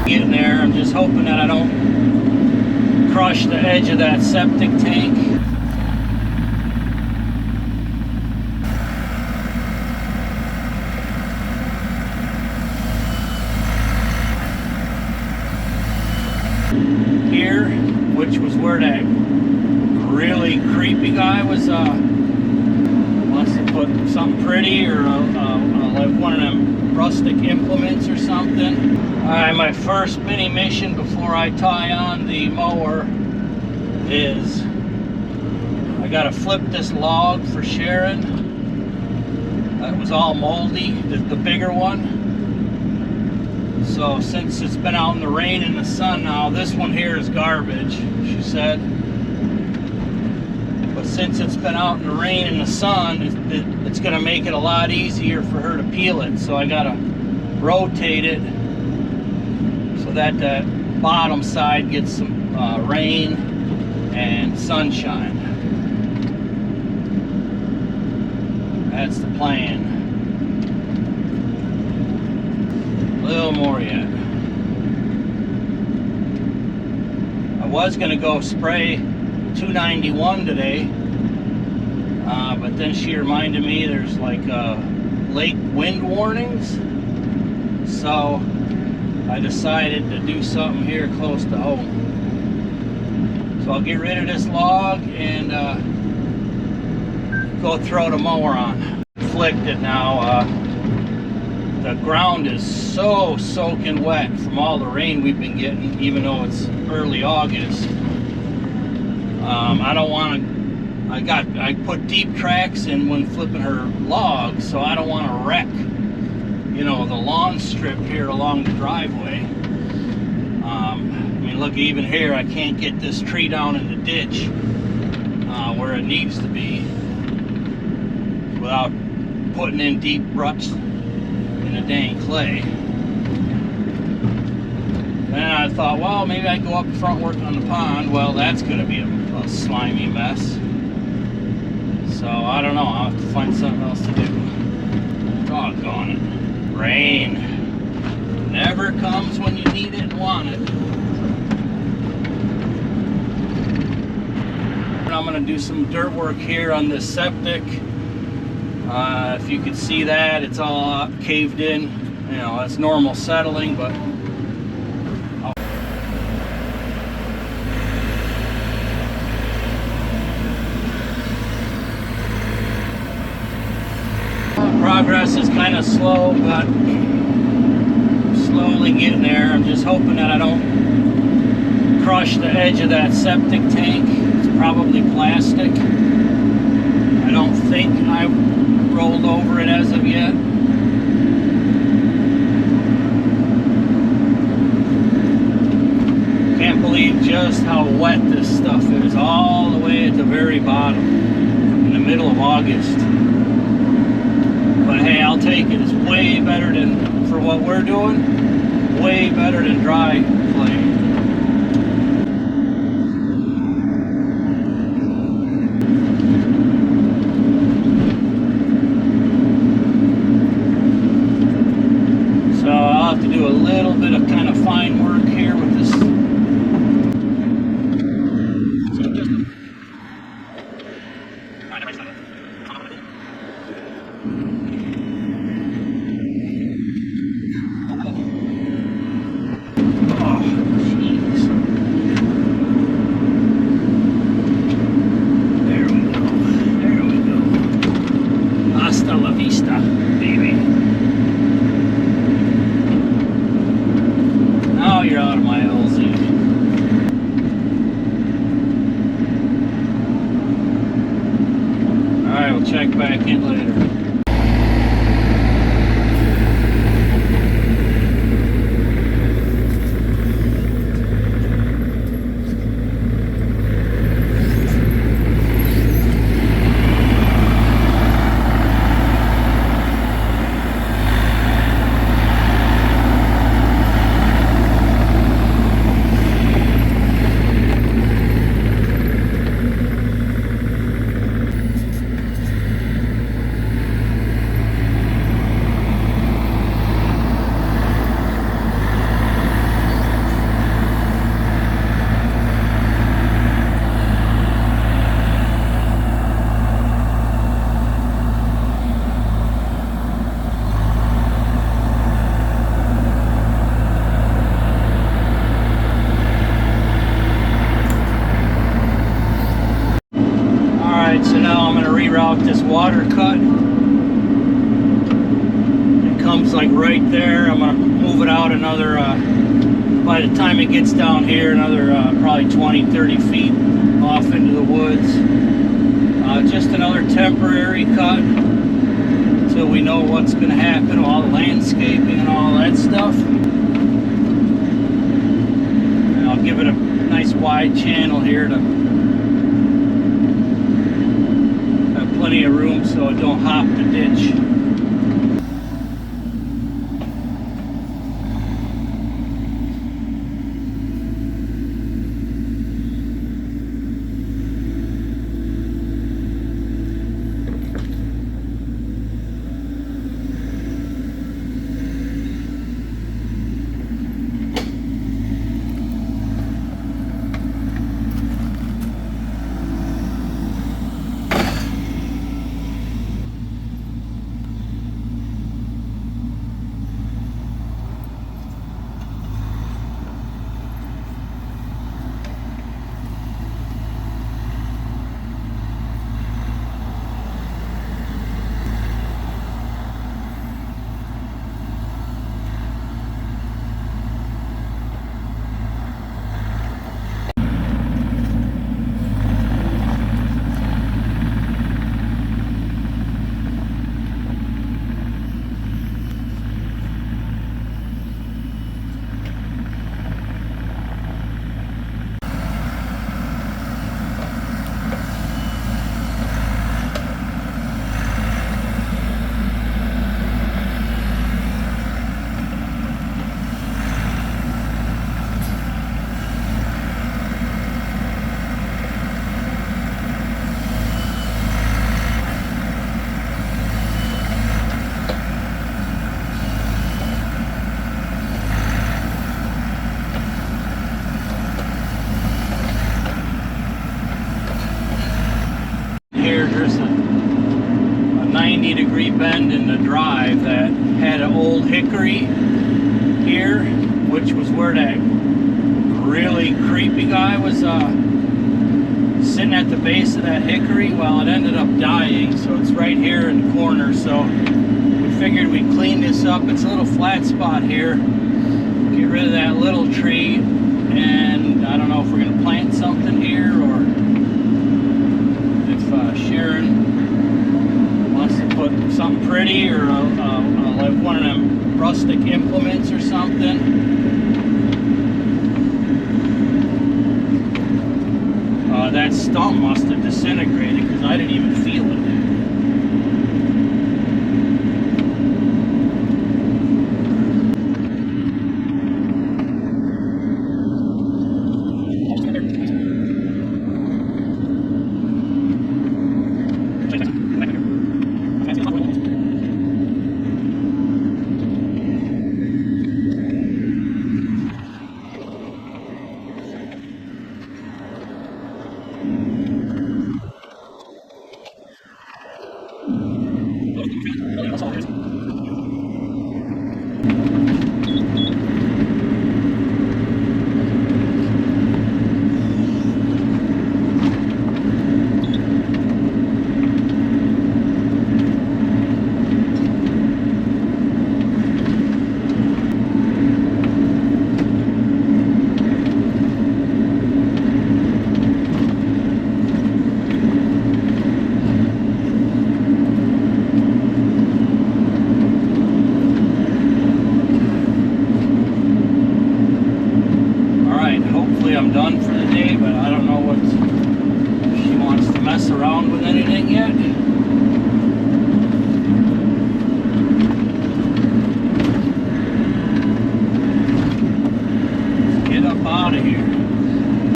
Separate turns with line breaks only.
Getting there, I'm just hoping that I don't crush the edge of that septic tank. Here, which was where that really creepy guy was, wants to put something pretty or like one of them rustic implements or something. Alright, my first mini mission before I tie on the mower is I gotta flip this log for Sharon. That was all moldy, the bigger one. So since it's been out in the rain and the sun now, this one here is garbage, she said. But since it's been out in the rain and the sun, it's gonna make it a lot easier for her to peel it. So I gotta rotate it so that the bottom side gets some rain and sunshine. That's the plan. A little more yet. I was gonna go spray 291 today, but then she reminded me there's like lake wind warnings, so I decided to do something here close to home. So I'll get rid of this log and go throw the mower on. Flicked it now. The ground is so soaking wet from all the rain we've been getting, even though it's early August. I don't want to. I put deep tracks in when flipping her log, so I don't want to wreck, you know, the lawn strip here along the driveway. I mean, look, even here, I can't get this tree down in the ditch where it needs to be without putting in deep ruts in the dang clay. Then I thought, well, maybe I go up front working on the pond. Well, that's going to be a slimy mess. So I don't know. I'll have to find something else to do. Doggone it. Rain never comes when you need it and want it. I'm going to do some dirt work here on this septic. If you could see that, it's all caved in. You know, that's normal settling, but progress is kind of slow, but slowly getting there. I'm just hoping that I don't crush the edge of that septic tank. It's probably plastic. I don't think I rolled over it as of yet. Can't believe just how wet this stuff is, all the way at the very bottom in the middle of August. But hey, I'll take it. It's way better than, for what we're doing, way better than dry clay. So I'll have to do a little bit of kind of fine work here with this. Check back in later. water cut. It comes like right there. I'm gonna move it out another, by the time it gets down here, another probably 20-30 feet off into the woods. Just another temporary cut until we know what's gonna happen, all the landscaping and all that stuff. And I'll give it a nice wide channel here to have plenty of room so it don't hop the ditch. There's a 90-degree bend in the drive that had an old hickory here, which was where that really creepy guy was sitting at the base of that hickory. Well, it ended up dying, so it's right here in the corner. So we figured we'd clean this up. It's a little flat spot here. Get rid of that little tree, and I don't know if we're going to plant something here or Sharon wants to put something pretty or like one of them rustic implements or something. That stump must have disintegrated because I didn't even feel it.